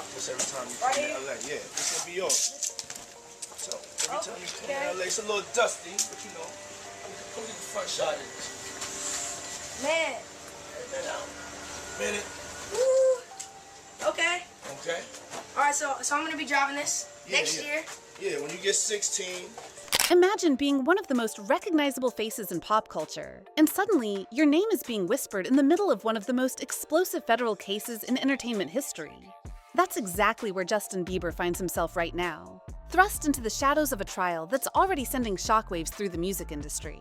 rock this every time you come to LA. Yeah, this will be yours. So every time you come to LA, it's a little dusty, but you know, come get the front shot of this. Man. Minute. Woo. Okay. Okay. All right, so I'm gonna be driving this next year. Yeah, when you get 16. Imagine being one of the most recognizable faces in pop culture, and suddenly your name is being whispered in the middle of one of the most explosive federal cases in entertainment history. That's exactly where Justin Bieber finds himself right now, thrust into the shadows of a trial that's already sending shockwaves through the music industry.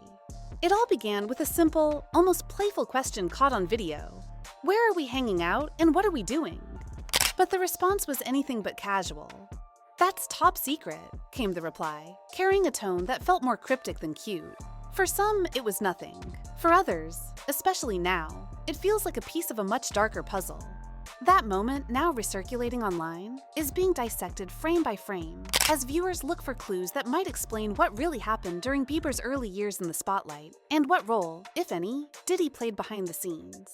It all began with a simple, almost playful question caught on video. Where are we hanging out and what are we doing? But the response was anything but casual. That's top secret, came the reply, carrying a tone that felt more cryptic than cute. For some, it was nothing. For others, especially now, it feels like a piece of a much darker puzzle. That moment, now recirculating online, is being dissected frame by frame as viewers look for clues that might explain what really happened during Bieber's early years in the spotlight and what role, if any, Diddy played behind the scenes.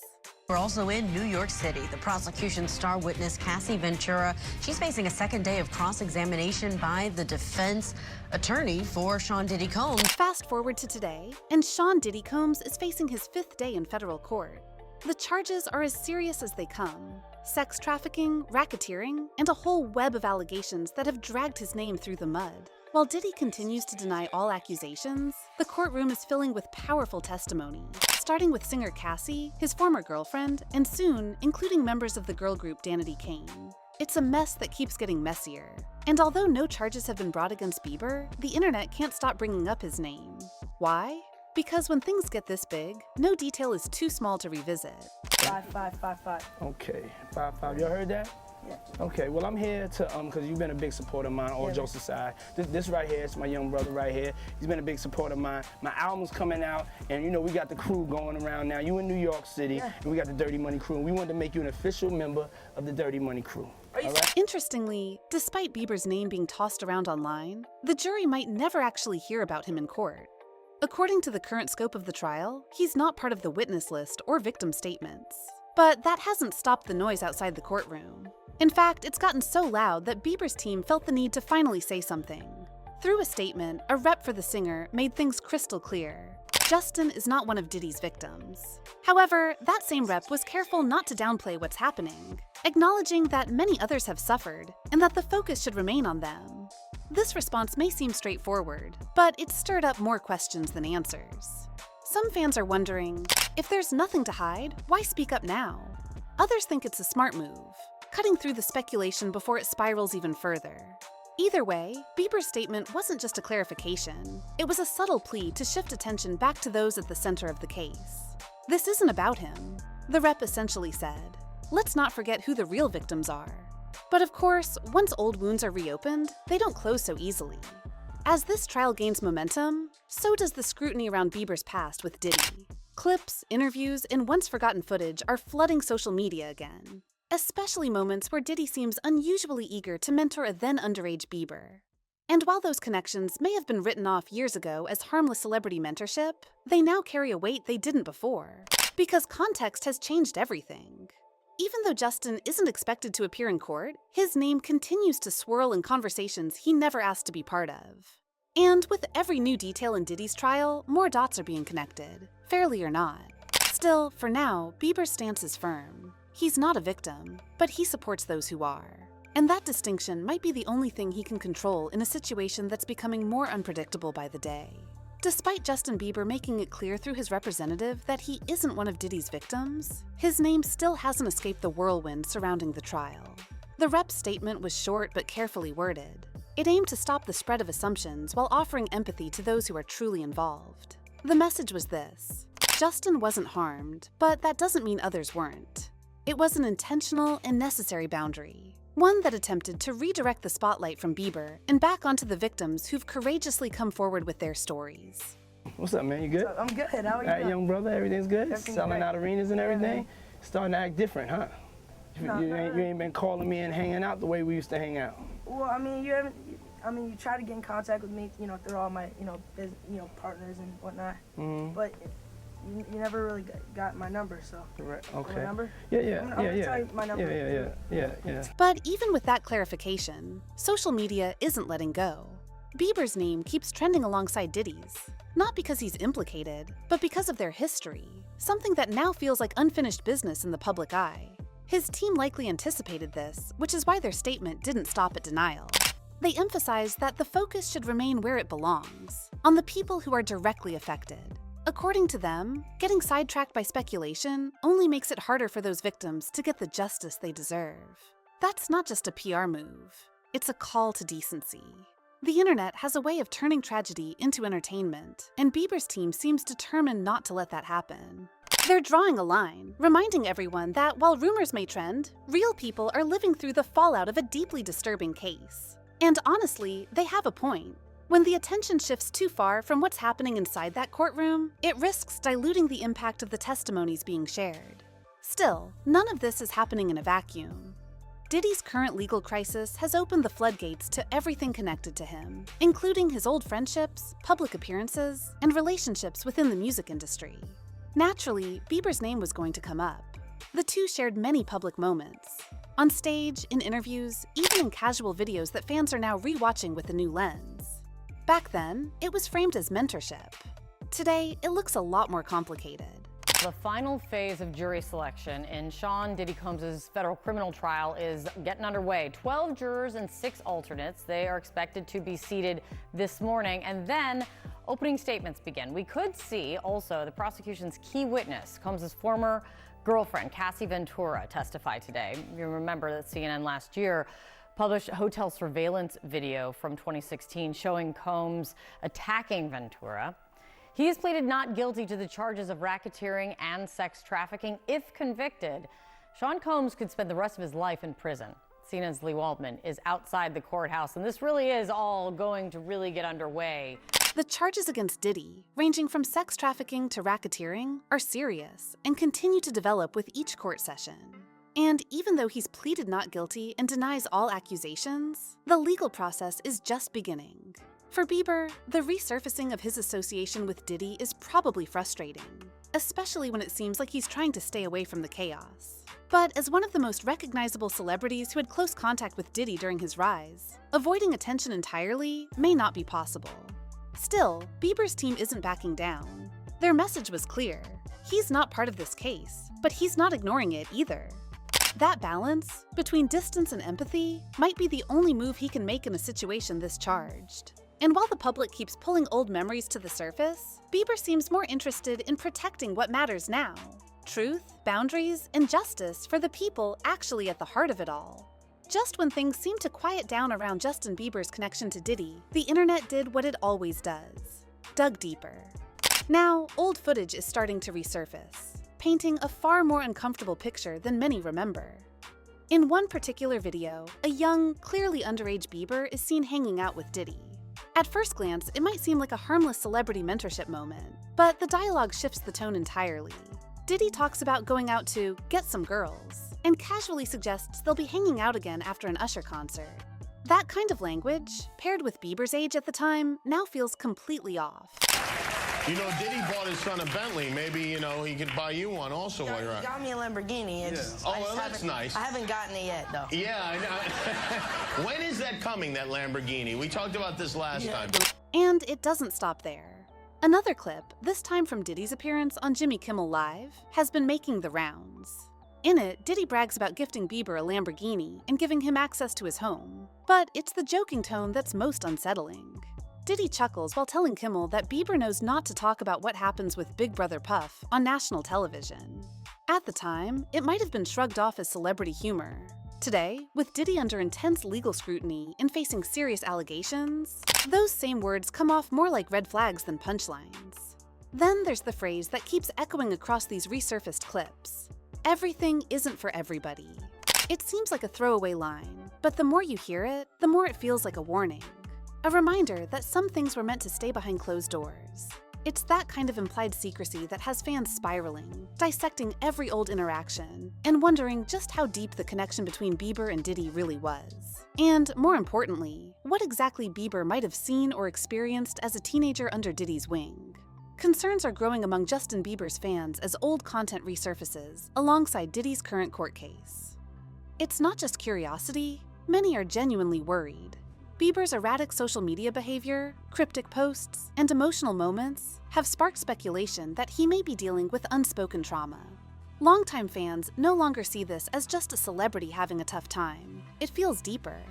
We're also in New York City. The prosecution's star witness, Cassie Ventura, she's facing a second day of cross-examination by the defense attorney for Sean Diddy Combs. Fast forward to today, and Sean Diddy Combs is facing his 5th day in federal court. The charges are as serious as they come: sex trafficking, racketeering, and a whole web of allegations that have dragged his name through the mud. While Diddy continues to deny all accusations, the courtroom is filling with powerful testimony, starting with singer Cassie, his former girlfriend, and soon, including members of the girl group Danity Kane. It's a mess that keeps getting messier. And although no charges have been brought against Bieber, the internet can't stop bringing up his name. Why? Because when things get this big, no detail is too small to revisit. 5555. Okay, 55. You heard that? Yeah. Okay, well, I'm here to, because you've been a big supporter of mine, all jokes aside. This right here is my young brother right here. He's been a big supporter of mine. My album's coming out, and you know, we got the crew going around now. You in New York City, and we got the Dirty Money crew, and we wanted to make you an official member of the Dirty Money crew. All right? Interestingly, despite Bieber's name being tossed around online, the jury might never actually hear about him in court. According to the current scope of the trial, he's not part of the witness list or victim statements. But that hasn't stopped the noise outside the courtroom. In fact, it's gotten so loud that Bieber's team felt the need to finally say something. Through a statement, a rep for the singer made things crystal clear. Justin is not one of Diddy's victims. However, that same rep was careful not to downplay what's happening, acknowledging that many others have suffered and that the focus should remain on them. This response may seem straightforward, but it stirred up more questions than answers. Some fans are wondering, if there's nothing to hide, why speak up now? Others think it's a smart move, cutting through the speculation before it spirals even further. Either way, Bieber's statement wasn't just a clarification. It was a subtle plea to shift attention back to those at the center of the case. This isn't about him, the rep essentially said. Let's not forget who the real victims are. But of course, once old wounds are reopened, they don't close so easily. As this trial gains momentum, so does the scrutiny around Bieber's past with Diddy. Clips, interviews, and once-forgotten footage are flooding social media again, especially moments where Diddy seems unusually eager to mentor a then-underage Bieber. And while those connections may have been written off years ago as harmless celebrity mentorship, they now carry a weight they didn't before, because context has changed everything. Even though Justin isn't expected to appear in court, his name continues to swirl in conversations he never asked to be part of. And with every new detail in Diddy's trial, more dots are being connected, fairly or not. Still, for now, Bieber's stance is firm. He's not a victim, but he supports those who are. And that distinction might be the only thing he can control in a situation that's becoming more unpredictable by the day. Despite Justin Bieber making it clear through his representative that he isn't one of Diddy's victims, his name still hasn't escaped the whirlwind surrounding the trial. The rep's statement was short but carefully worded. It aimed to stop the spread of assumptions while offering empathy to those who are truly involved. The message was this: Justin wasn't harmed, but that doesn't mean others weren't. It was an intentional and necessary boundary, one that attempted to redirect the spotlight from Bieber and back onto the victims who've courageously come forward with their stories. What's up, man? You good? I'm good. How are you? All right, young brother, everything's good? Everything's Selling great. out arenas and everything? man. Starting to act different, huh? No, you ain't been calling me and hanging out the way we used to hang out. Well, I mean, you try to get in contact with me, through all my, partners and whatnot. Mm-hmm. But, you never really got my number, so. Right. My Okay. number? Yeah. I'm gonna tell you my number. Yeah. But even with that clarification, social media isn't letting go. Bieber's name keeps trending alongside Diddy's, not because he's implicated, but because of their history, something that now feels like unfinished business in the public eye. His team likely anticipated this, which is why their statement didn't stop at denial. They emphasized that the focus should remain where it belongs, on the people who are directly affected. According to them, getting sidetracked by speculation only makes it harder for those victims to get the justice they deserve. That's not just a PR move, it's a call to decency. The internet has a way of turning tragedy into entertainment, and Bieber's team seems determined not to let that happen. They're drawing a line, reminding everyone that while rumors may trend, real people are living through the fallout of a deeply disturbing case. And honestly, they have a point. When the attention shifts too far from what's happening inside that courtroom, it risks diluting the impact of the testimonies being shared. Still, none of this is happening in a vacuum. Diddy's current legal crisis has opened the floodgates to everything connected to him, including his old friendships, public appearances, and relationships within the music industry. Naturally, Bieber's name was going to come up. The two shared many public moments. On stage, in interviews, even in casual videos that fans are now rewatching with a new lens. Back then, it was framed as mentorship. Today, it looks a lot more complicated. The final phase of jury selection in Sean Diddy Combs' federal criminal trial is getting underway. 12 jurors and 6 alternates. They are expected to be seated this morning, and then opening statements begin. We could see also the prosecution's key witness, Combs' former girlfriend, Cassie Ventura, testify today. You remember that CNN last year published a hotel surveillance video from 2016 showing Combs attacking Ventura. He has pleaded not guilty to the charges of racketeering and sex trafficking. If convicted, Sean Combs could spend the rest of his life in prison. CNN's Lee Waldman is outside the courthouse, and this really is all going to really get underway. The charges against Diddy, ranging from sex trafficking to racketeering, are serious and continue to develop with each court session. And even though he's pleaded not guilty and denies all accusations, the legal process is just beginning. For Bieber, the resurfacing of his association with Diddy is probably frustrating, especially when it seems like he's trying to stay away from the chaos. But as one of the most recognizable celebrities who had close contact with Diddy during his rise, avoiding attention entirely may not be possible. Still, Bieber's team isn't backing down. Their message was clear. He's not part of this case, but he's not ignoring it either. That balance, between distance and empathy, might be the only move he can make in a situation this charged. And while the public keeps pulling old memories to the surface, Bieber seems more interested in protecting what matters now. Truth, boundaries, and justice for the people actually at the heart of it all. Just when things seemed to quiet down around Justin Bieber's connection to Diddy, the internet did what it always does. Dug deeper. Now, old footage is starting to resurface, painting a far more uncomfortable picture than many remember. In one particular video, a young, clearly underage Bieber is seen hanging out with Diddy. At first glance, it might seem like a harmless celebrity mentorship moment, but the dialogue shifts the tone entirely. Diddy talks about going out to get some girls, and casually suggests they'll be hanging out again after an Usher concert. That kind of language, paired with Bieber's age at the time, now feels completely off. You know, Diddy bought his son a Bentley. Maybe, you know, he could buy you one also while you're He out. got me a Lamborghini. Oh, well, that's nice. I haven't gotten it yet, though. Yeah, I know. When is that coming, that Lamborghini? We talked about this last time. And it doesn't stop there. Another clip, this time from Diddy's appearance on Jimmy Kimmel Live, has been making the rounds. In it, Diddy brags about gifting Bieber a Lamborghini and giving him access to his home. But it's the joking tone that's most unsettling. Diddy chuckles while telling Kimmel that Bieber knows not to talk about what happens with Big Brother Puff on national television. At the time, it might have been shrugged off as celebrity humor. Today, with Diddy under intense legal scrutiny and facing serious allegations, those same words come off more like red flags than punchlines. Then there's the phrase that keeps echoing across these resurfaced clips. Everything isn't for everybody. It seems like a throwaway line, but the more you hear it, the more it feels like a warning. A reminder that some things were meant to stay behind closed doors. It's that kind of implied secrecy that has fans spiraling, dissecting every old interaction, and wondering just how deep the connection between Bieber and Diddy really was. And more importantly, what exactly Bieber might have seen or experienced as a teenager under Diddy's wing. Concerns are growing among Justin Bieber's fans as old content resurfaces alongside Diddy's current court case. It's not just curiosity, many are genuinely worried. Bieber's erratic social media behavior, cryptic posts, and emotional moments have sparked speculation that he may be dealing with unspoken trauma. Longtime fans no longer see this as just a celebrity having a tough time. It feels deeper.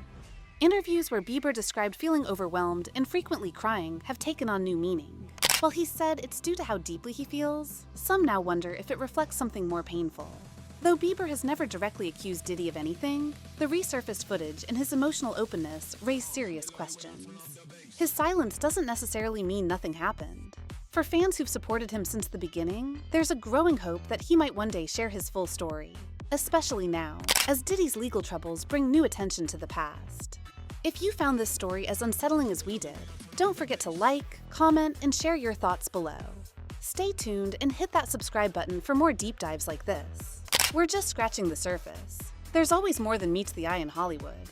Interviews where Bieber described feeling overwhelmed and frequently crying have taken on new meaning. While he said it's due to how deeply he feels, some now wonder if it reflects something more painful. Though Bieber has never directly accused Diddy of anything, the resurfaced footage and his emotional openness raise serious questions. His silence doesn't necessarily mean nothing happened. For fans who've supported him since the beginning, there's a growing hope that he might one day share his full story, especially now, as Diddy's legal troubles bring new attention to the past. If you found this story as unsettling as we did, don't forget to like, comment, and share your thoughts below. Stay tuned and hit that subscribe button for more deep dives like this. We're just scratching the surface. There's always more than meets the eye in Hollywood.